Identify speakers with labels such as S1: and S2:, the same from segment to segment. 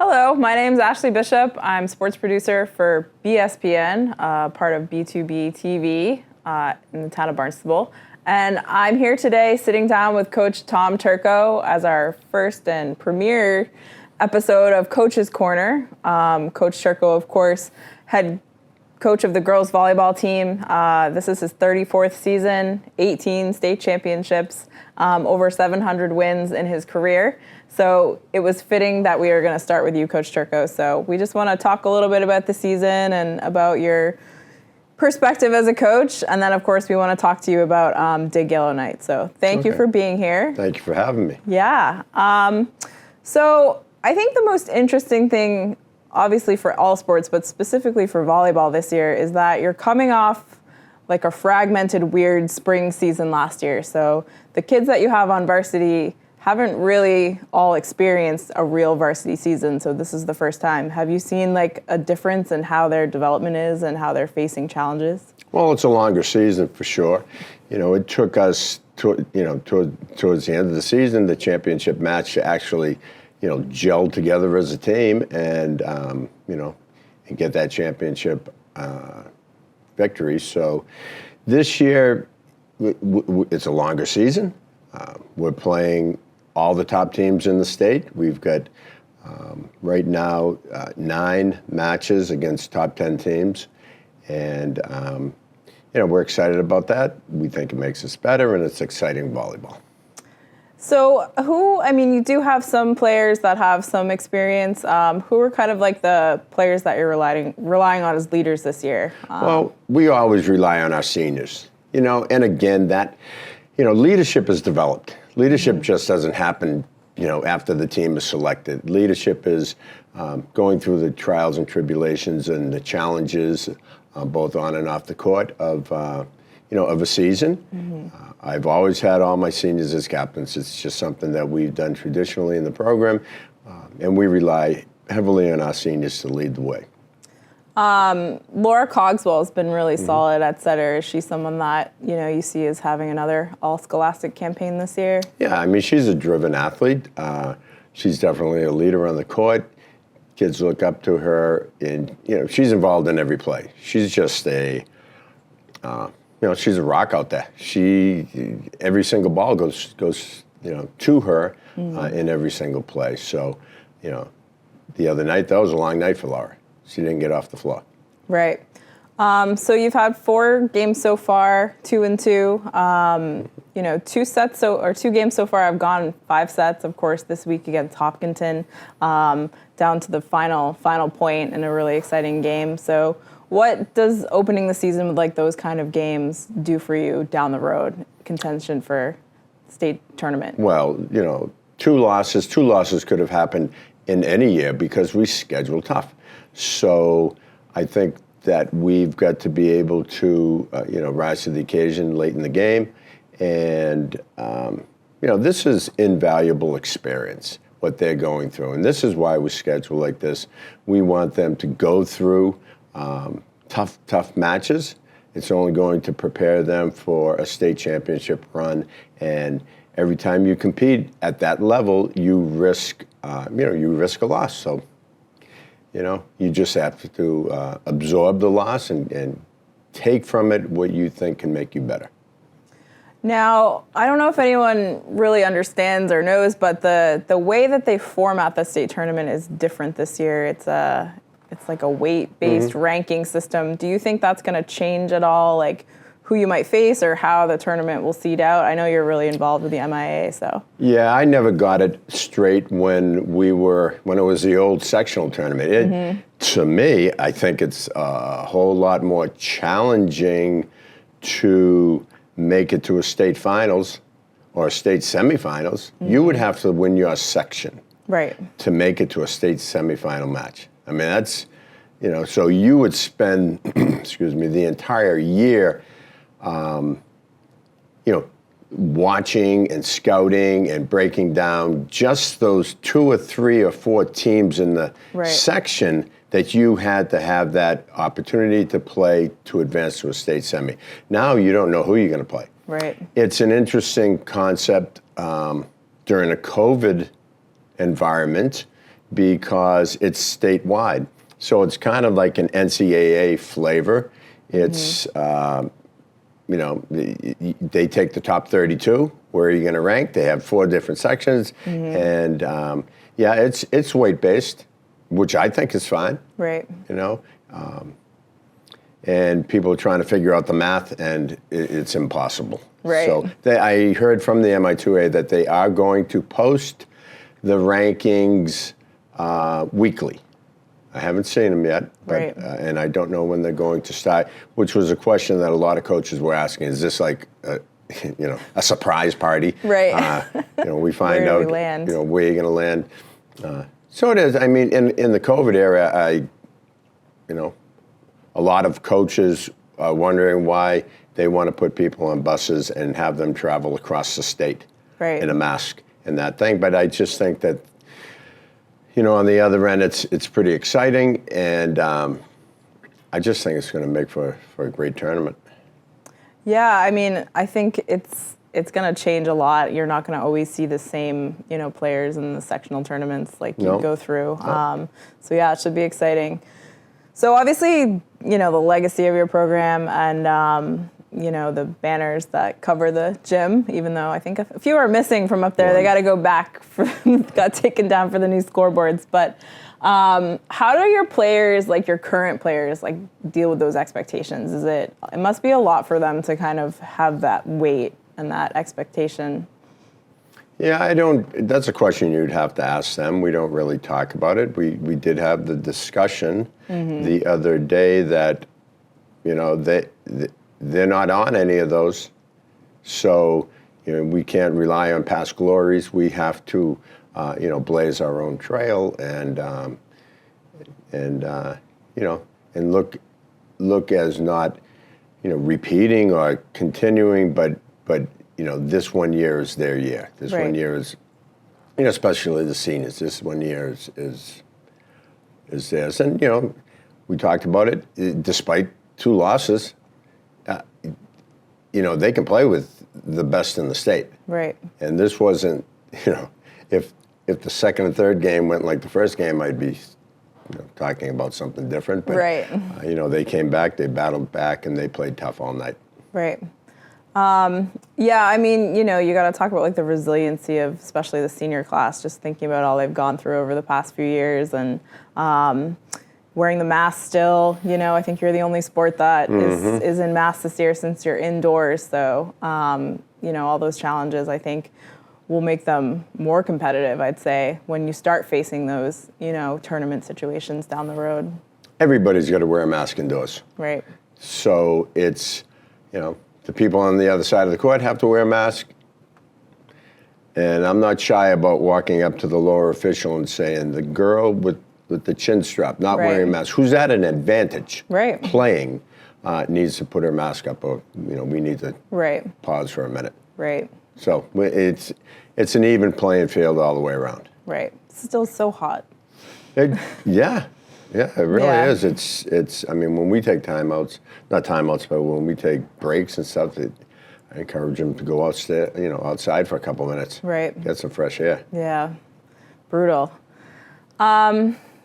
S1: Hello, my name is Ashley Bishop. I'm sports producer for BSPN, part of B2B TV in the town of Barnstable. And I'm here today sitting down with Coach Tom Turco as our first and premiere episode of Coach's Corner. Coach Turco, of course, head coach of the girls volleyball team. This is his 34th season, 18 state championships, over 700 wins in his career. So it was fitting that we were going to start with you, Coach Turco. So we just want to talk a little bit about the season and about your perspective as a coach. And then, of course, we want to talk to you about Dig Yellow Knight. So thank you for being here.
S2: Thank you for having me.
S1: Yeah. So I think the most interesting thing, obviously for all sports, but specifically for volleyball this year, is that you're coming off like a fragmented, weird spring season last year. So the kids that you have on varsity haven't really all experienced a real varsity season, so this is the first time. Have you seen like a difference in how their development is and how they're facing challenges?
S2: Well, it's a longer season for sure. You know, it took us towards the end of the season, the championship match, to actually, gel together as a team and and get that championship victory. So this year, it's a longer season. We're playing all the top teams in the state. We've got right now 9 matches against top 10 teams, and we're excited about that. We think it makes us better, and it's exciting volleyball.
S1: So you do have some players that have some experience. Who are kind of like the players that you're relying on as leaders this year?
S2: Well, we always rely on our seniors, and again, that, leadership is developed. Leadership just doesn't happen, after the team is selected. Leadership is going through the trials and tribulations and the challenges, both on and off the court of a season. Mm-hmm. I've always had all my seniors as captains. It's just something that we've done traditionally in the program, and we rely heavily on our seniors to lead the way.
S1: Laura Cogswell has been really solid at setter. Is she someone that, you see as having another all-scholastic campaign this year?
S2: Yeah, she's a driven athlete. She's definitely a leader on the court. Kids look up to her, and, she's involved in every play. She's just she's a rock out there. Every single ball goes to her in every single play. So, the other night, that was a long night for Laura. She didn't get off the floor.
S1: Right. So you've had 4 games so far, 2-2. 2 games so far have gone 5 sets. Of course, this week against Hopkinton, down to the final point in a really exciting game. So what does opening the season with like those kind of games do for you down the road, contention for state tournament?
S2: Well, 2 losses could have happened in any year because we schedule tough. So I think that we've got to be able to, rise to the occasion late in the game. And, this is invaluable experience, what they're going through. And this is why we schedule like this. We want them to go through tough matches. It's only going to prepare them for a state championship run. And every time you compete at that level, you risk a loss. So, you just have to absorb the loss and take from it what you think can make you better.
S1: Now, I don't know if anyone really understands or knows, but the way that they format the state tournament is different this year. It's like a weight-based ranking system. Do you think that's going to change at all, like who you might face or how the tournament will seed out? I know you're really involved with the MIA, so. Yeah,
S2: I never got it straight when it was the old sectional tournament. To me, I think it's a whole lot more challenging to make it to a state finals or a state semifinals. You would have to win your section to make it to a state semifinal match. That's, so you would spend, the entire year, watching and scouting and breaking down just those 2 or 3 or 4 teams in the section that you had to have that opportunity to play to advance to a state semi. Now you don't know who you're going to play.
S1: Right.
S2: It's an interesting concept during a COVID environment. because it's statewide. So it's kind of like an NCAA flavor. It's, you know, they take the top 32. Where are you going to rank? They have 4 different sections. And yeah, it's weight-based, which I think is fine.
S1: Right.
S2: You know, and people are trying to figure out the math, and it's impossible.
S1: Right.
S2: So I heard from the MI2A that they are going to post the rankings weekly. I haven't seen them yet, but,
S1: Right.
S2: And I don't know when they're going to start, which was a question that a lot of coaches were asking. Is this like, you know, a surprise party?
S1: Right.
S2: You know, we find
S1: Where do
S2: out,
S1: we land?
S2: you know, where you're going to land. So it is. I mean, in the COVID era, you know, a lot of coaches are wondering why they want to put people on buses and have them travel across the state
S1: Right.
S2: in a mask and that thing. But I just think that, you know, on the other end, it's pretty exciting, and I just think it's going to make for a great tournament.
S1: Yeah, I mean, I think it's going to change a lot. You're not going to always see the same, you know, players in the sectional tournaments like you go through.
S2: No.
S1: So yeah, it should be exciting. So obviously, you know, the legacy of your program and you know, the banners that cover the gym, even though I think a few are missing from up there. They got to go back, got taken down for the new scoreboards. But how do your players, like your current players, like deal with those expectations? It must be a lot for them to kind of have that weight and that expectation.
S2: Yeah, that's a question you'd have to ask them. We don't really talk about it. We did have the discussion the other day that, you know, they're not on any of those. So, you know, we can't rely on past glories. We have to, you know, blaze our own trail and you know, and look as not, you know, repeating or continuing, but you know, this 1 year is their year. This
S1: Right.
S2: 1 year is, you know, especially the seniors. This 1 year is theirs. And you know, we talked about it. Despite 2 losses, you know, they can play with the best in the state.
S1: Right.
S2: And this wasn't, you know, if the second and third game went like the first game, I'd be, you know, talking about something different. But,
S1: Right.
S2: You know, they came back, they battled back, and they played tough all night.
S1: Right. Yeah, I mean, you know, you got to talk about like the resiliency of especially the senior class, just thinking about all they've gone through over the past few years and wearing the mask still. You know, I think you're the only sport that is in masks this year since you're indoors. So, you know, all those challenges, I think, will make them more competitive, I'd say, when you start facing those, you know, tournament situations down the road.
S2: Everybody's got to wear a mask indoors.
S1: Right.
S2: So it's, you know, the people on the other side of the court have to wear a mask. And I'm not shy about walking up to the lower official and saying, the girl with the chin strap, not wearing a mask, who's at an advantage playing, needs to put her mask up, or, you know, we need to pause for a minute.
S1: Right.
S2: So it's an even playing field all the way around.
S1: Right. It's still so hot.
S2: Yeah, it really is. It's. I mean, when we take timeouts, not timeouts, but when we take breaks and stuff, I encourage them to go outside for a couple minutes.
S1: Right.
S2: Get some fresh air.
S1: Yeah. Brutal.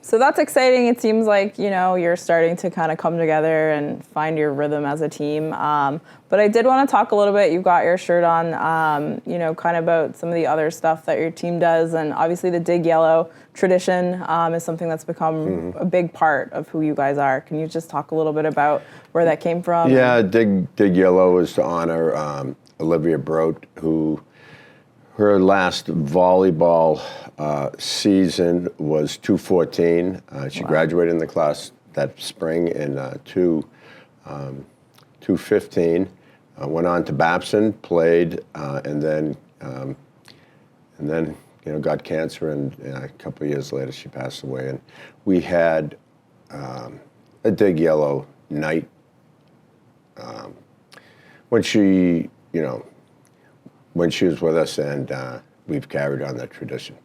S1: So that's exciting. It seems like, you know, you're starting to kind of come together and find your rhythm as a team. But I did want to talk a little bit. You've got your shirt on, you know, kind of about some of the other stuff that your team does. And obviously the Dig Yellow tradition is something that's become a big part of who you guys are. Can you just talk a little bit about where that came from?
S2: Yeah, Dig Yellow is to honor Olivia Brote, who her last volleyball season was 214. She graduated in the class that spring in 215. Went on to Babson, played, and then you know, got cancer, and a couple of years later she passed away. And we had a Dig Yellow night when she was with us, and we've carried on that tradition.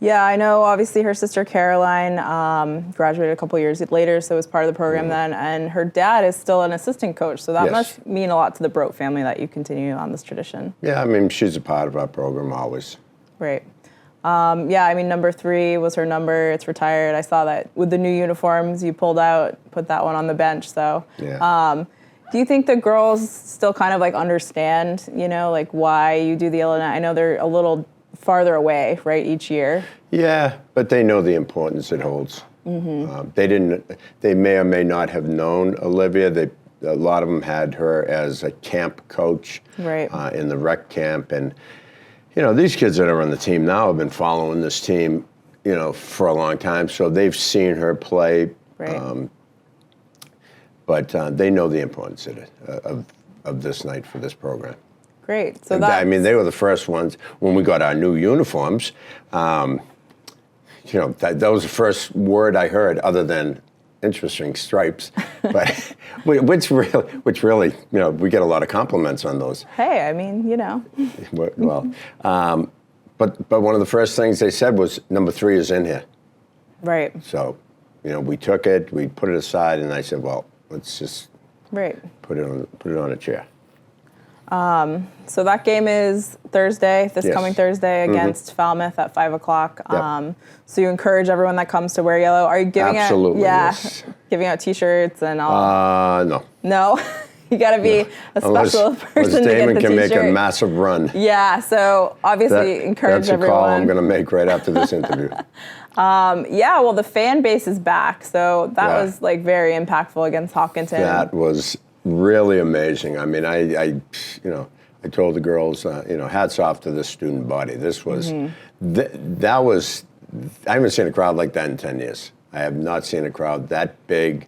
S1: Yeah, I know obviously her sister Caroline graduated a couple years later, so was part of the program then, and her dad is still an assistant coach, so that must mean a lot to the Brote family that you continue on this tradition.
S2: Yeah, I mean, she's a part of our program always.
S1: Right. Yeah, I mean, number 3 was her number. It's retired. I saw that with the new uniforms you pulled out, put that one on the bench. So,
S2: Yeah.
S1: do you think the girls still kind of like understand, like why you do the Illinois? I know they're a little farther away, right, each year.
S2: Yeah, but they know the importance it holds. They may or may not have known Olivia. A lot of them had her as a camp coach,
S1: Right.
S2: In the rec camp. And, these kids that are on the team now have been following this team, for a long time. So they've seen her play.
S1: Right.
S2: But they know the importance of this night for this program.
S1: Great. So
S2: I mean, they were the first ones when we got our new uniforms. That was the first word I heard, other than interesting stripes. But which really, we get a lot of compliments on those.
S1: Hey, I mean,
S2: Well, but one of the first things they said was number 3 is in here.
S1: Right.
S2: So, we took it, we put it aside, and I said, well, let's just
S1: Right.
S2: put it on a chair.
S1: So that game is Thursday,
S2: Yes.
S1: coming Thursday against Falmouth at 5 o'clock.
S2: Yep.
S1: So you encourage everyone that comes to wear yellow. Are you giving
S2: Absolutely,
S1: out?
S2: yes.
S1: Giving out T-shirts and all.
S2: No.
S1: No, you got to be a special person
S2: Unless
S1: to get
S2: Damon
S1: the
S2: can
S1: T-shirt.
S2: make a massive run.
S1: Yeah. So obviously encourage
S2: that's a
S1: everyone.
S2: call I'm going to make right after this interview.
S1: Yeah. Well, the fan base is back, so that
S2: Yeah.
S1: was like very impactful against Hopkinton.
S2: That was really amazing. I mean, I told the girls, hats off to this student body. This was, that was, I haven't seen a crowd like that in 10 years. I have not seen a crowd that big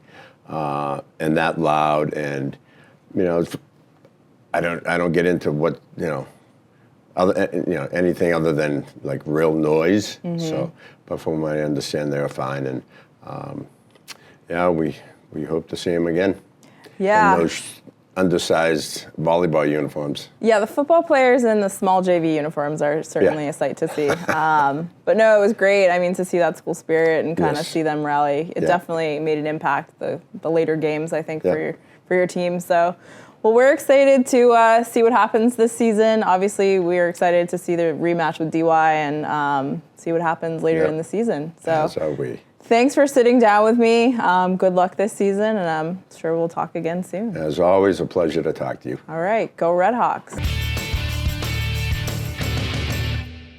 S2: and that loud. And, I don't get into what, anything other than like real noise. So, but from what I understand, they're fine. And we hope to see them again.
S1: Yeah.
S2: In those undersized volleyball uniforms.
S1: Yeah, the football players in the small JV uniforms are certainly a sight to see. But no, it was great. I mean, to see that school spirit and kind of
S2: Yes.
S1: see them rally, it definitely made an impact. The later games, I think, for your team. So, well, we're excited to see what happens this season. Obviously, we're excited to see the rematch with DY and see what happens later in the season. So,
S2: As are we.
S1: thanks for sitting down with me. Good luck this season, and I'm sure we'll talk again soon.
S2: As always, a pleasure to talk to you.
S1: All right, go Red Hawks.